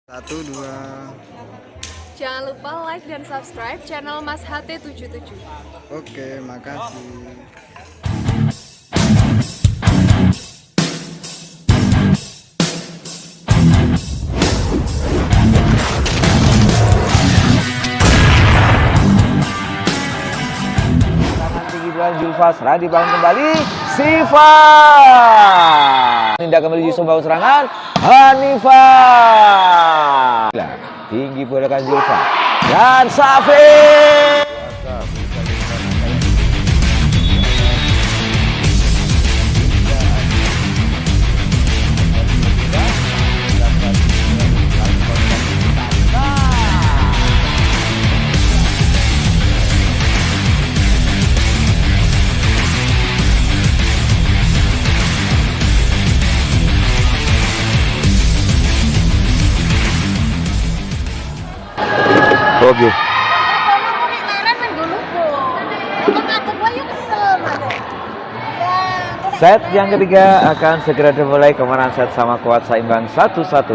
Satu, dua. Jangan lupa like dan subscribe channel Mas HT77. Oke, makasih. Tinggi bulan Julfa serah dibangun kembali Siva. Tindakan menuju sumber serangan Hanifa. Tinggi bulan Julfa dan Safi. Oke. Set yang ketiga akan segera dimulai. Kemenangan set sama kuat seimbang 1-1.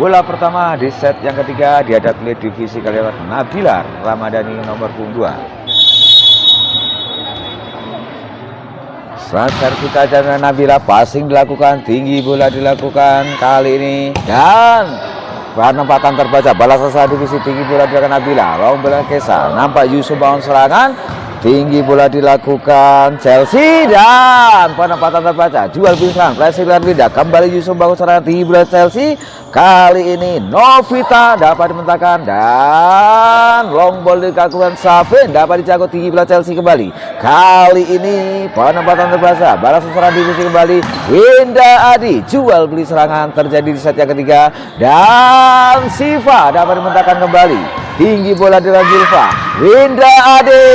Bola pertama di set yang ketiga dihadapi oleh divisi kalian Nabila Ramadhani nomor punggung 2. Servis tajam Nabila, passing dilakukan, tinggi bola dilakukan kali ini dan penempatan terbaca balas selesai divisi tinggi bola dilakukan Nabila. Long bola Kesa, nampak Yusuf bangun serangan, tinggi bola dilakukan Chelsea dan penempatan terbaca jual bintang pressing dan pindah kembali Yusuf bangun serangan, tinggi bola Chelsea. Kali ini Novita dapat dimentahkan dan long ball dilakukan Safin dapat dijago, tinggi bola Chelsea kembali. Kali ini penempatan terbaca balas serangan divisi kembali Winda Adi, jual beli serangan terjadi di set yang ketiga dan Siva dapat dimentahkan kembali, tinggi bola di Julfa Winda Adi.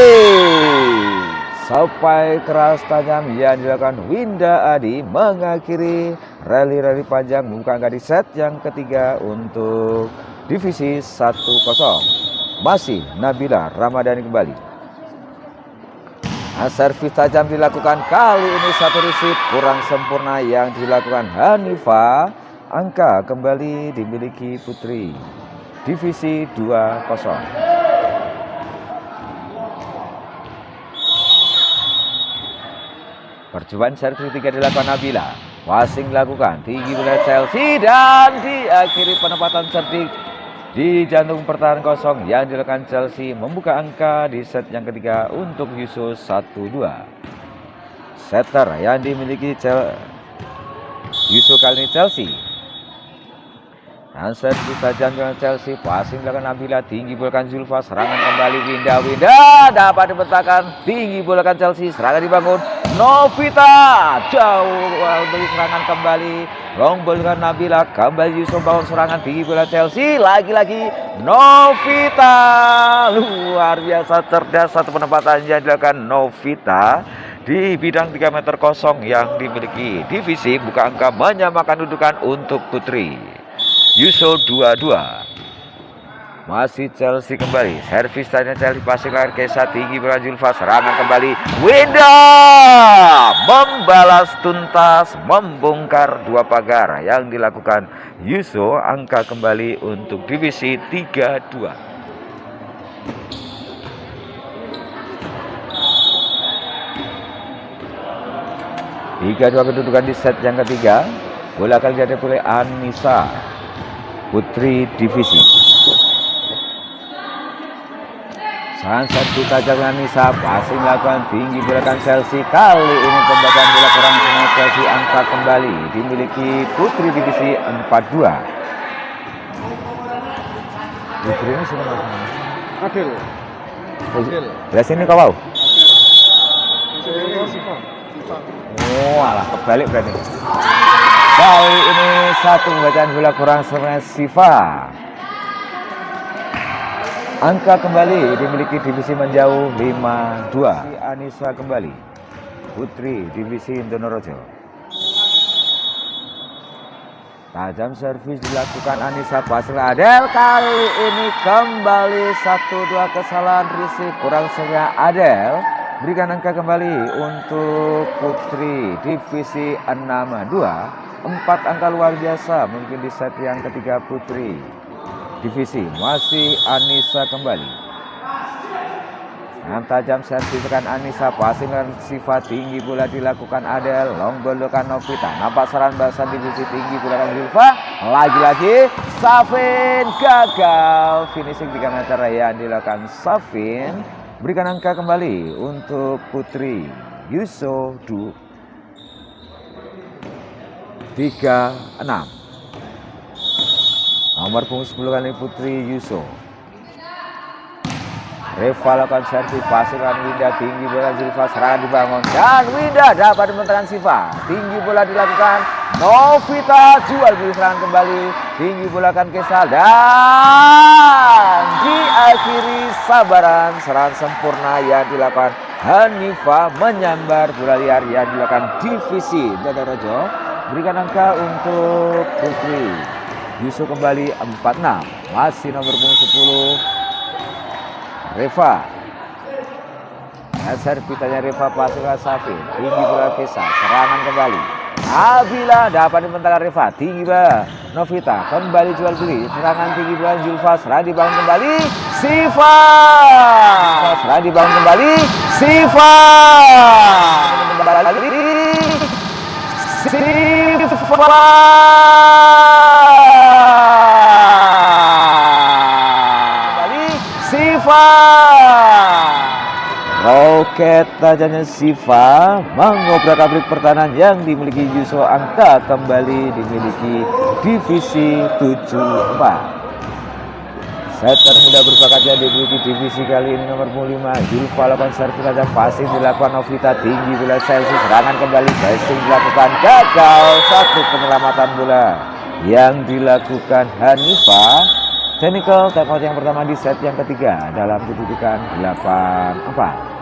Sampai keras tajam yang dilakukan Winda Adi mengakhiri rally panjang membuka angka di set yang ketiga untuk divisi 1-0. Masih Nabila Ramadhani kembali. Servis tajam dilakukan, kali ini satu receive kurang sempurna yang dilakukan Hanifa. Angka kembali dimiliki Putri divisi 2-0. Percobaan servis ketiga dilakukan Nabila, passing dilakukan, tinggi bola Chelsea dan diakhiri penempatan cerdik di jantung pertahanan kosong yang dilakukan Chelsea membuka angka di set yang ketiga untuk Yusuf 1-2. Setter yang dimiliki Yusuf kali ini Chelsea. Answer kita jangan Chelsea, passing dilakukan Nabila, tinggi bola Julfa, serangan kembali Winda dapat dibentangkan, tinggi bola Chelsea, serangan dibangun Novita, jauh dari serangan kembali, long ball dengan Nabila, kembali Yusuf bangun serangan, tinggi bola Chelsea, lagi-lagi Novita, luar biasa cerdas satu penempatan yang dilakukan Novita di bidang 3 meter kosong yang dimiliki divisi, buka angka menyamakan dudukan untuk Putri. Yusuf 2-2. Masih Chelsea kembali. Servis tanya Chelsea, passing layar Kesa, tinggi bola Julfa, serangan kembali Winda membalas tuntas, membongkar dua pagar yang dilakukan Yusuf. Angka kembali untuk divisi 3-2. Kedudukan di set yang ketiga. Bola kali dihadapi oleh Anissa Putri divisi. Sansat kita jalan Anissa, passing lakukan, tinggi bola Chelsea. Kali ini pembacaan bola kurang sama Chelsea, angka kembali dimiliki Putri divisi 4-2. Putri ini sudah Adil. Belas ini kau mau? Oh alah, kebalik berarti. Kali ini satu pembacaan bola kurang sama Siva. Angka kembali dimiliki divisi menjauh 5-2. Anissa kembali, Putri divisi Indonorojo. Tajam servis dilakukan Anissa, passing Adel, kali ini kembali 1-2 kesalahan receive kurang sengaja Adel. Berikan angka kembali untuk Putri divisi 6-2. 4 angka luar biasa mungkin di set yang ketiga putri divisi. Masih Anissa kembali. Dengan tajam servis rekan Anissa, passing dan Siva, tinggi pula dilakukan Adel, long ball dilakukan Novita, nampak serangan balasan divisi tinggi pula dilakukan Zulfa, lagi-lagi Safin gagal, finishing 3 meter yang dilakukan Safin, berikan angka kembali untuk putri Yuso 36. Nomor punggung 10 kali putri Yuso. Reva lakukan servis, pasukan Winda, tinggi bola Zulfa, serangan dibangun dan Winda dapat dimenangkan Siva, tinggi bola dilakukan Novita, jual beli serangan kembali, tinggi bola kan Kesal dan diakhiri sabaran serangan sempurna yang dilakukan Hanifa, menyambar bola liar yang dilakukan divisi Donorejo. Berikan angka untuk putri Yuso kembali 46. Masih nomor punggung 10 Reva. Servitanya Reva, pasukan Safin, tinggi bola Kesa, serangan kembali Nabila dapat dimenangkan Reva, tinggi bola Novita, kembali jual beli, serangan tinggi bola Zulfa, serangan dibangun kembali Siva, serangan dibangun kembali Siva, roket tajamnya Siva mengobrak-abrik pertahanan yang dimiliki Yuso. Angka kembali dimiliki divisi 74. Setter muda berbakat yang dimiliki divisi kali ini nomor 5 Zulfa lakukan servis tajam, passing dilakukan Novita, tinggi bola Chelsea, serangan kembali passing dilakukan, gagal, satu penyelamatan bola yang dilakukan Hanifa. Technical timeout yang pertama di set yang ketiga dalam kedudukan 8-4.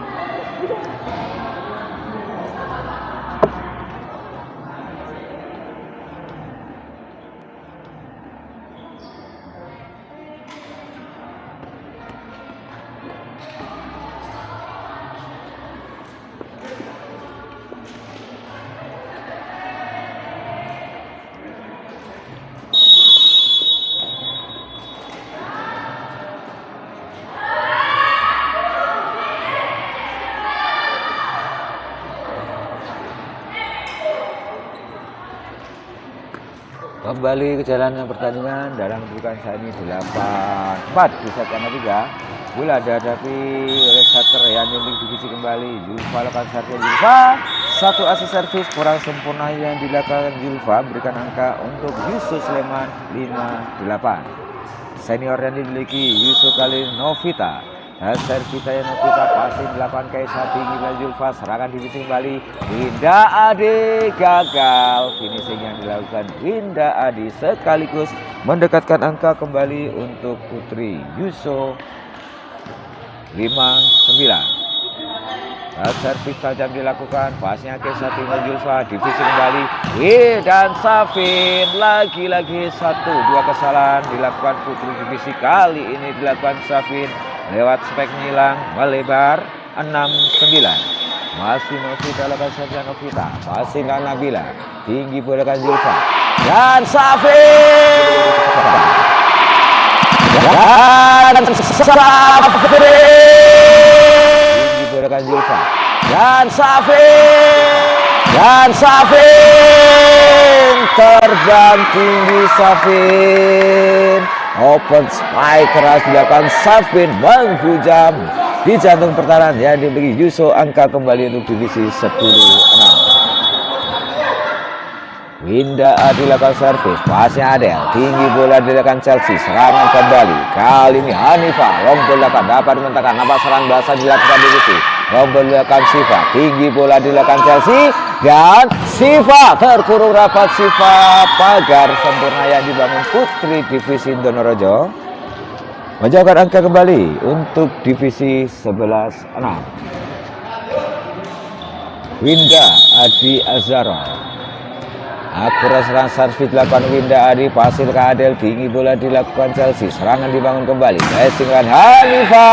Kembali ke jalan pertandingan dalam kedudukan saat ini 8-4 di set yang ketiga. Bola dihadapi oleh setter yang memiliki divisi kembali. Zulfa lakukan servis Zulfa. Satu asis servis kurang sempurna yang dilakukan Zulfa, berikan angka untuk Yusuf Sleman 58. Senior yang dimiliki Yusuf kali Novita. Servitanya Novita, passing 8 Kaisa, tinggi Zulfa, serangan divisi kembali Winda Adi, gagal, finishing yang dilakukan Winda Adi sekaligus mendekatkan angka kembali untuk putri Yuso 59. Servis tajam dilakukan, pasnya Kaisa, tinggi Zulfa, divisi kembali dan Safin, lagi-lagi 1-2 kesalahan dilakukan putri divisi, kali ini dilakukan Safin lewat spek ngilang, melebar 6-9. Masih Novita lakukan saja Novita, passing kan Nabila, tinggi bola kan Zulfa dan Safin, tinggi bola kan Zulfa dan Safin, terbang tinggi Safin. Open spike keras dilakukan Safin, menghujam di jantung pertahanan yang dimiliki Yuso. Angka kembali untuk divisi 10-6. Winda dilakukan servis, pasnya Adel, tinggi bola dilakukan Chelsea, serangan kembali. Kali ini Hanifa, long ball dapat dimentangkan, nampak serangan basah dilakukan divisi. Long ball dilakukan Siva, tinggi bola dilakukan Chelsea dan Siva terkurung rapat. Siva, pagar sempurna yang dibangun putri divisi Donorejo menjawabkan angka kembali untuk divisi 11-6. Winda Adi Azaro, akurat serangan servis dilakukan Winda Adi, pasir ke Adel, tinggi bola dilakukan Chelsea, serangan dibangun kembali, passing kan Hanifa,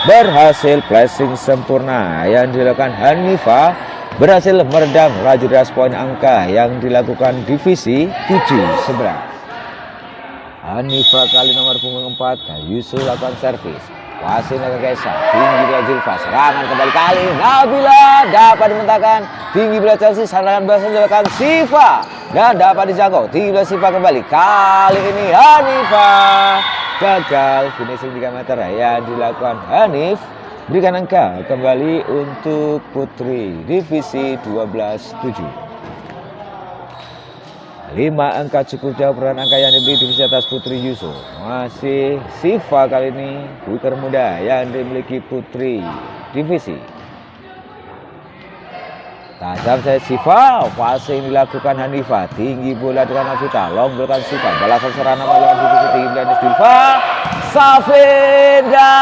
berhasil flashing sempurna yang dilakukan Hanifa. berhasil meredam laju deras poin angka yang dilakukan divisi 7 seberang. Hanifa kali nomor punggung 4, Yusuf lakukan servis. Wasit ke Kaisa, tinggi bola Zulfa, serangan kembali kali Nabila dapat dimentahkan, tinggi bola Chelsea, serangan berhasil dilakukan Siva dan dapat dijangkau, tinggi bola Siva kembali, kali ini Hanifa gagal finishing 3 meter yang dilakukan Hanif, berikan angka kembali untuk putri divisi 12-7. 5 angka cukup jauh peran angka yang diberi divisi atas putri Yusuf. Masih Siva kali ini wiker muda yang dimiliki putri divisi. Tajam saya Siva, passing dilakukan Hanifa, tinggi bola dengan Novita, long berikan Siva, balasan serangan melawan divisi tinggi Dennis Dilfa, Safeda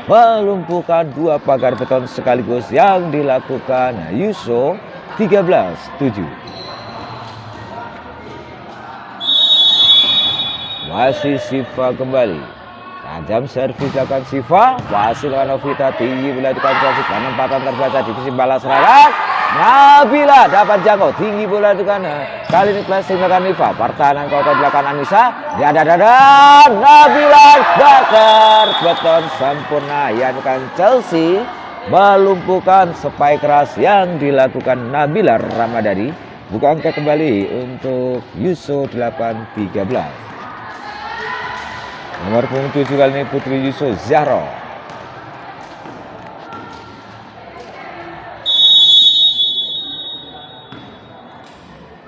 melumpuhkan 2 pagar beton sekaligus yang dilakukan Yusuf. 13-7. Masih Siva kembali. Tajam servis dilakukan Siva. Wasil Novita tinggi bola dikontrol penempatan terbaca divisi balas serangan. Nabila dapat jangkau tinggi bola dengan kali ini flashing dilakukan Niva. Pertahanan kokoh dilakukan Anissa. Dan Nabila bakar beton sempurna yang dilakukan Chelsea. Melumpuhkan spike keras yang dilakukan Nabila Ramadhani. Buka angka kembali untuk Yusuf 8-13. Nomor punggung 7 kali ini putri Yusuf Zahro.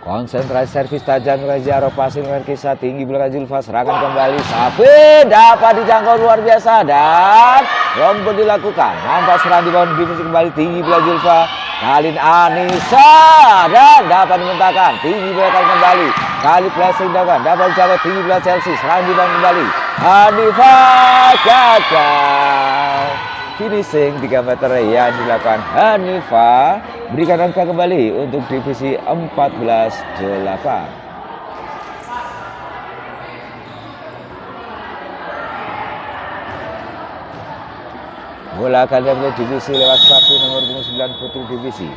Konsentrasi servis tajam dengan Zahro, passing dengan Kisah, tinggi belakang Zulfa, serangan kembali Safi dapat dijangkau luar biasa dan rombol dilakukan. Nampak serangan di bawah divisi kembali, tinggi bola Zulfa, kali Anissa dan dapat dimentahkan, tinggi bola kembali, kali flashing dapat dicapai, tinggi bola Chelsea, serangan di bawah kembali, Hanifa gagal finishing 3 meter yang dilakukan Hanifa, berikan angka kembali untuk divisi 14-8. Bola akan diambil divisi lewat sapi nomor 9 putri divisi.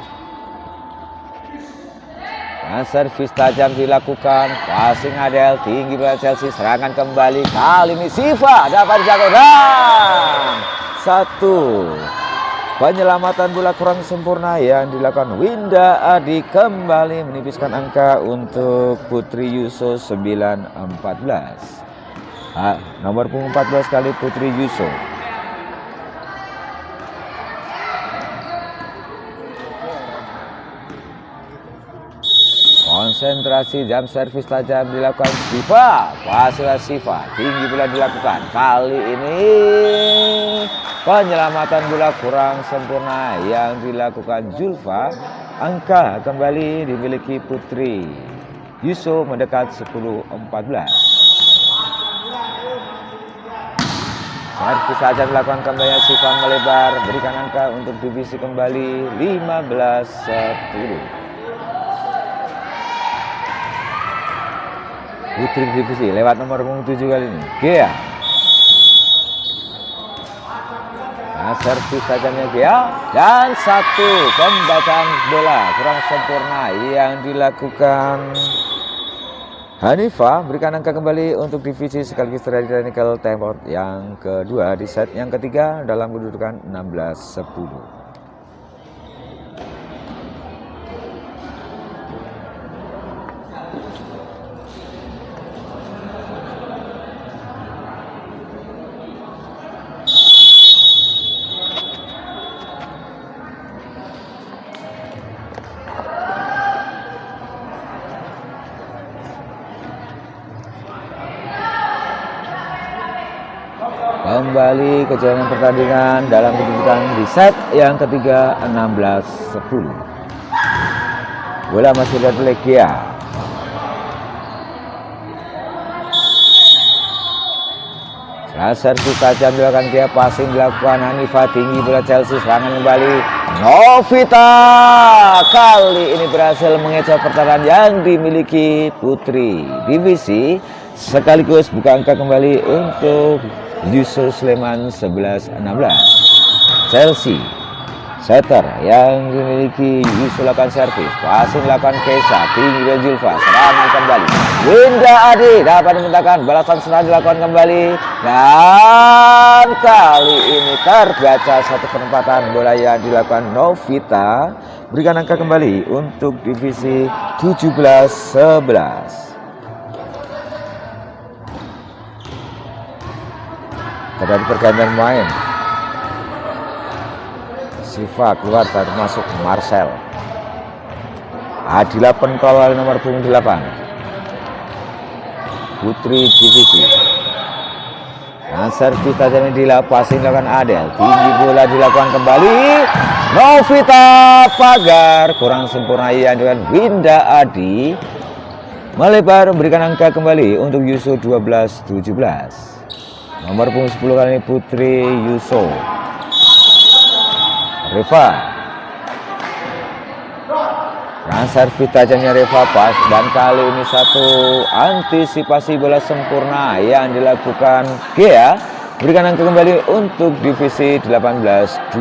Dan servis tajam dilakukan, passing Adel, tinggi bola Chelsea, serangan kembali, kali ini Siva dapat dijangkau dan 1 penyelamatan bola kurang sempurna yang dilakukan Winda Adi kembali menipiskan angka untuk putri Yusuf 9-14. Nomor punggung 14 kali putri Yusuf. Konsentrasi jam servis tajam dilakukan Siva, pasal Siva, tinggi bola dilakukan. Kali ini penyelamatan bola kurang sempurna yang dilakukan Zulfa. Angka kembali dimiliki putri Yusuf mendekat 10-14. Servis saja dilakukan kembali Siva melebar, berikan angka untuk divisi kembali 15-10. Putri divisi lewat nomor punggung 7 kali ini Gea. Nah, servis tajamnya Gea dan 1 pembacaan bola kurang sempurna yang dilakukan Hanifa, berikan angka kembali untuk divisi sekaligus terjadi technical timeout yang kedua di set yang ketiga dalam kedudukan 16-10. Kembali ke jalangan pertandingan dalam kedudukan di set yang ketiga 16-10. Bola masih dari Legia. Servis tajam dilakukan Gia, passing dilakukan Hanifa, tinggi bola Chelsea, serangan kembali Novita. Kali ini berhasil mengecoh pertahanan yang dimiliki putri divisi, sekaligus buka angka kembali untuk Yusuf Sleman 11-16. Chelsea setter yang dimiliki Yusuf lakukan servis, passing lakukan Kesa, tinggi dan Julfa, serangan kembali Winda Adi dapat dimintakan, balasan serangan dilakukan kembali, dan kali ini terbaca satu penempatan bola yang dilakukan Novita, berikan angka kembali untuk divisi 17-11. Terjadi pergantian main. Siva keluar termasuk Marcel. Adila Pentol nomor punggung 8. Putri divisi. Dan servis tajam dilakukan, passing dilakukan Adel. Tinggi bola dilakukan kembali. Novita pagar kurang sempurna yang dengan Winda Adi. Melebar memberikan angka kembali untuk Yusuf 12-17. Nomor punggung 10 kali ini Putri Yusuf. Reva, dan servis tajamnya Reva pas, dan kali ini satu antisipasi bola sempurna yang dilakukan Gea, berikan angka kembali untuk divisi 18-12.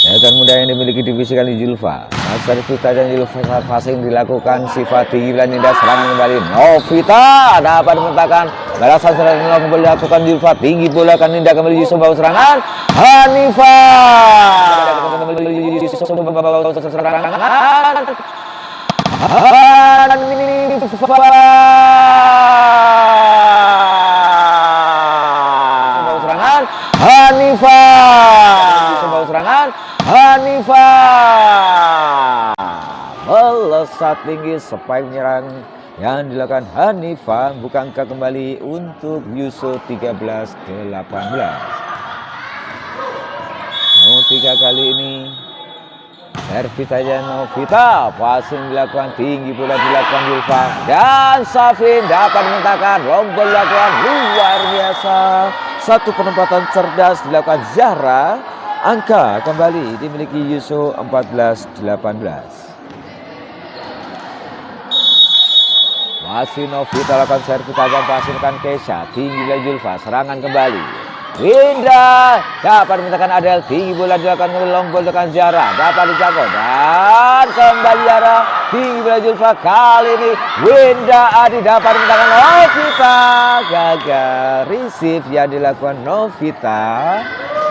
Setan muda yang dimiliki divisi kali Julfa. Servis tajam Julfa passing dilakukan Siva tinggi dan Ninda, serangan kembali Novita dapat dimintakan, balasan serangan kembali dilakukan Julfa, tinggi bola kan Ninda kembali Yusuf bawa serangan Hanifa Hanifa melesat tinggi, spike menyerang yang dilakukan Hanifa, buka angka kembali untuk Yusuf 13-18. Novita kali ini servis saja Novita, passing dilakukan, tinggi bola dilakukan Julfa, dan Safin dapat memintakan, rombol dilakukan luar biasa. Satu penempatan cerdas dilakukan Zahra. Angka kembali dimiliki Yusuf 14-18. Masih Novita lakukan servis tajam, pasirkan Kesha, tinggi dari Julfa, serangan kembali Winda dapat memintakan Adel, tinggi bola dilakukan long ball dengan Zara, dapat dijangkau dan kembali Zara, tinggi bola Julfa, kali ini Winda Adi dapat memintakan Novita, gagal receive yang dilakukan Novita.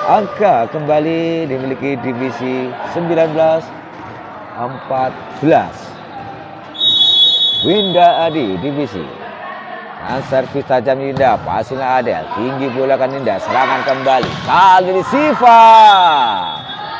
Angka kembali dimiliki divisi 19-14. Winda Adi divisi. Dan servis tajam Winda, passing Adel, tinggi bola kan Winda, serangan kembali. Kali ini Siva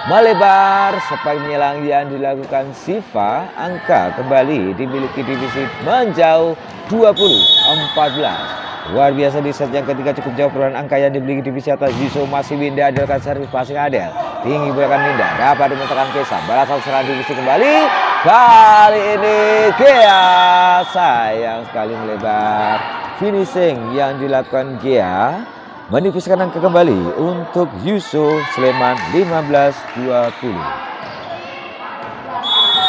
melebar, spike menyelang yang dilakukan Siva. Angka kembali dimiliki divisi menjauh 20-14. Luar biasa di set yang ketiga, cukup jauh perolehan angka yang dimiliki divisi atas. Yusuf masih Winda, Adel kan servis passing Adel, tinggi bola kan Winda, dapat dimintakan Kesa, balasan serangan divisi kembali. Kali ini Gea sayang sekali melebar. Finishing yang dilakukan Gea menipiskan angka kembali untuk Yusuf Sleman 15-20.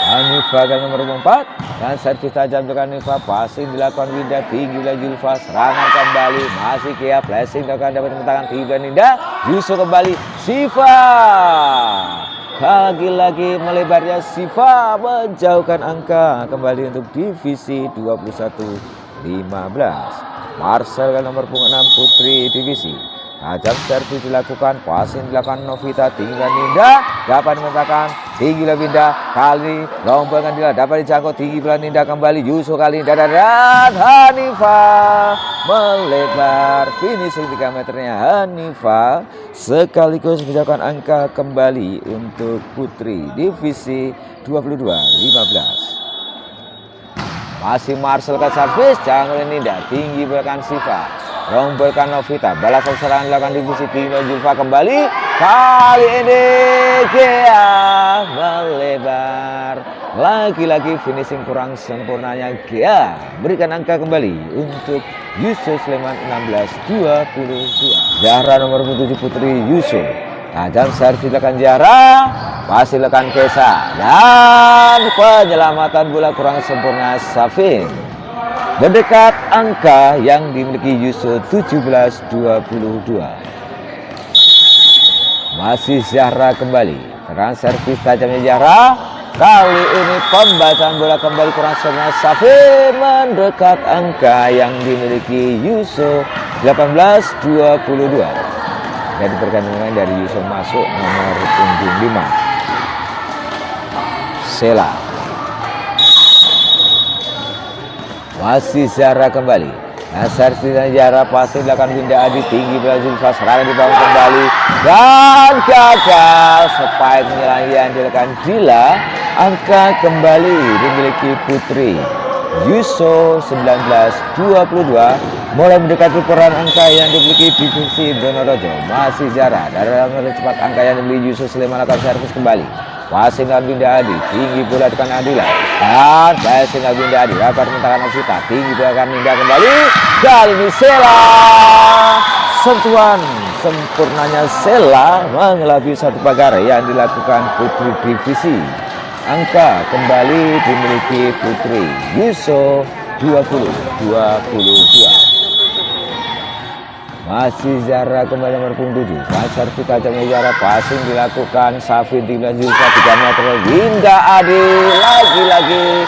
Hanifa kan nomor 4, dan servis tajam dengan Hanifa, passing dilakukan Winda, tinggi dari Julfa, serangan kembali masih Gea, flashing dapat dimintakan tinggi dan Winda, Yusuf kembali Siva. Lagi-lagi melebarnya Siva menjauhkan angka kembali untuk divisi 21-15. Marcel kan nomor 6, Putri divisi. Tajam servis dilakukan, passing dilakukan Novita, tinggi dan Ninda dapat dimintakan, tinggi dan Ninda, kali lombangan dia dapat dijangkau, tinggi dan Ninda kembali Yusuf kali dan Hanifa melebar, finishing 3 meternya Hanifa sekaligus menjauhkan angka kembali untuk Putri divisi 22-15. Masih Marcel ke servis, jangan Ninda, tinggi belakang Siva, rombolkan Novita, balasan serangan dilakukan divisi tinggi Julfa kembali. Kali ini Gea melebar, lagi-lagi finishing kurang sempurnanya Gea, berikan angka kembali untuk Yusuf Sleman 16-22. Zahra nomor 7, Putri Yusuf. Tajam servis dilakukan Zahra, masih dilakukan Kesa, dan penyelamatan bola kurang sempurna Safin. Mendekat angka yang dimiliki Yusuf 17-22. Masih Zahra kembali. Serangan servis tajamnya Zahra. Kali ini pembacaan bola kembali kurang sempurna. Safin mendekat angka yang dimiliki Yusuf 18-22. Jadi pergandungan dari Yusuf masuk nomor punggung 5. Sela. Masih Zahra kembali. Nasar Zahra pasti dilakukan Winda Adi tinggi Brazil serangan dibangun kembali dan gagal. Spike penyerangan dilakukan Dila. Angka kembali dimiliki Putri. Yusuf 19-22 mulai mendekati peran angka yang dimiliki divisi Donodojo. Masih Zahra dari cepat angka yang dimiliki Yusuf Sleman akan servis kembali. Passing dan Winda Adi tinggi bola depan Adila dan passing dan Winda Adi dapat mentahkan Novita tinggi bola akan Winda kembali. Kali ini Sela, sentuhan sempurnanya Sela mengelabui satu pagar yang dilakukan Putri divisi. Angka kembali dimiliki Putri. Yusuf 20-22. Masih Zahra kembali nomor punggung 7. Pasar tajamnya Zahra passing dilakukan Safin di belakang 3 meter. Winda Adi lagi-lagi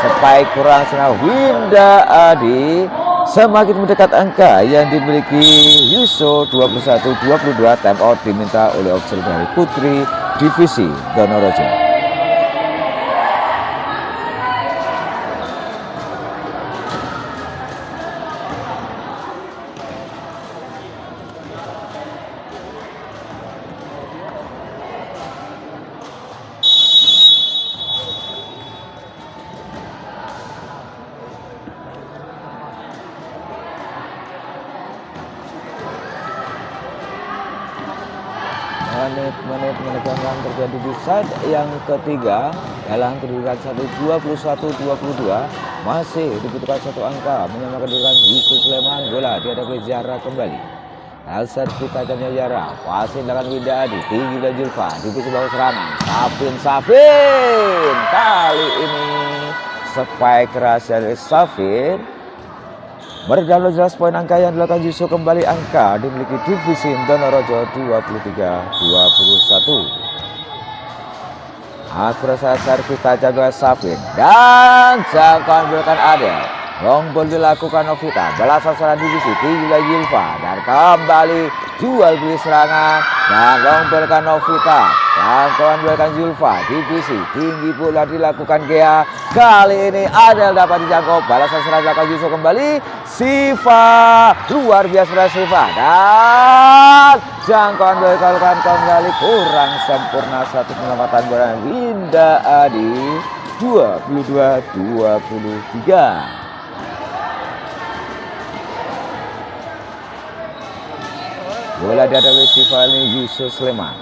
spike kurang senang. Winda Adi semakin mendekat angka yang dimiliki Yusuf 21-22. Time out diminta oleh official dari Putri divisi Donodojo. Menit menegangkan terjadi di set yang ketiga dalam kedudukan 21-22. Masih dibutuhkan satu angka menyamakan kedudukan Yusuf Sleman. Bola dihadapi Zahra kembali. Set tajamnya Zahra passing dengan Winda Adi tinggi dan Julfa divisi bawah serangan. Safin kali ini spike keras dari Safin. Berdalur jelas poin angka yang dilakukan Yusuf kembali angka dimiliki divisi Donodojo 23-21. Akurat servis tajam oleh Safin dan jangkauan berikan Adel. Long ball dilakukan Novita. Balasan serangan divisi tinggi dari Julfa dan kembali jual beli serangan dan long berikan Novita. Jangkauan berikan Julfa divisi tinggi bola dilakukan Gea. Kali ini Adel dapat dijangkau. Balasan serangan dilakukan Yusuf kembali. Siva luar biasa Siva dan jangkauan dilakukan kembali kurang sempurna satu penempatan bola Winda Adi 22-23. Bola dihadapi Siva ini Yusuf Sleman.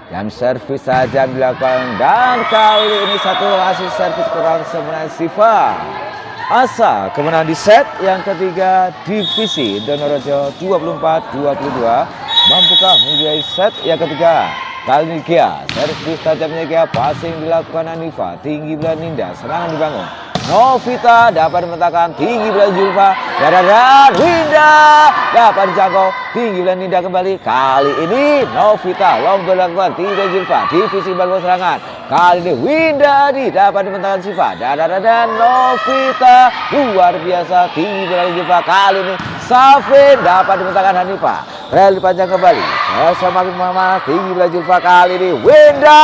Jam servis saja dilakukan dan kali ini satu hasil servis kurang sempurna Siva. Asa kemenangan di set yang ketiga divisi Donodojo 24-22. Mampukah menjadi set yang ketiga? Kali ini Gia servis tajamnya Gia passing dilakukan Hanifa tinggi bola Ninda serangan dibangun. Novita dapat dimentahkan tinggi bola Julfa dan Winda dapat dijangkau tinggi bola Ninda kembali. Kali ini Novita long bola dilakukan tinggi bola Julfa divisi bawah serangan. Kali ini Winda dapat dimentahkan Siva dan Novita luar biasa tinggi bola Julfa. Kali ini Safin dapat dimentahkan Hanifa. Rel dipanjang kembali. Semakin memanas tinggi bola Julfa kali ini Winda.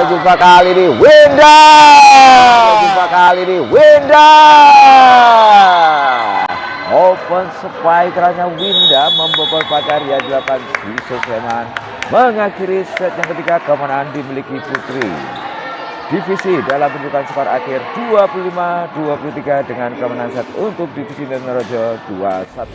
Jumpa kali ini Winda. Jumpa kali ini Winda. Open spike kerasnya Winda membobol pagar yang dilakukan Yusuf Sleman. Mengakhiri set yang ketiga kemenangan dimiliki Putri divisi dalam penunjukan skor akhir 25-23 dengan kemenangan set untuk divisi Donodojo 2-1.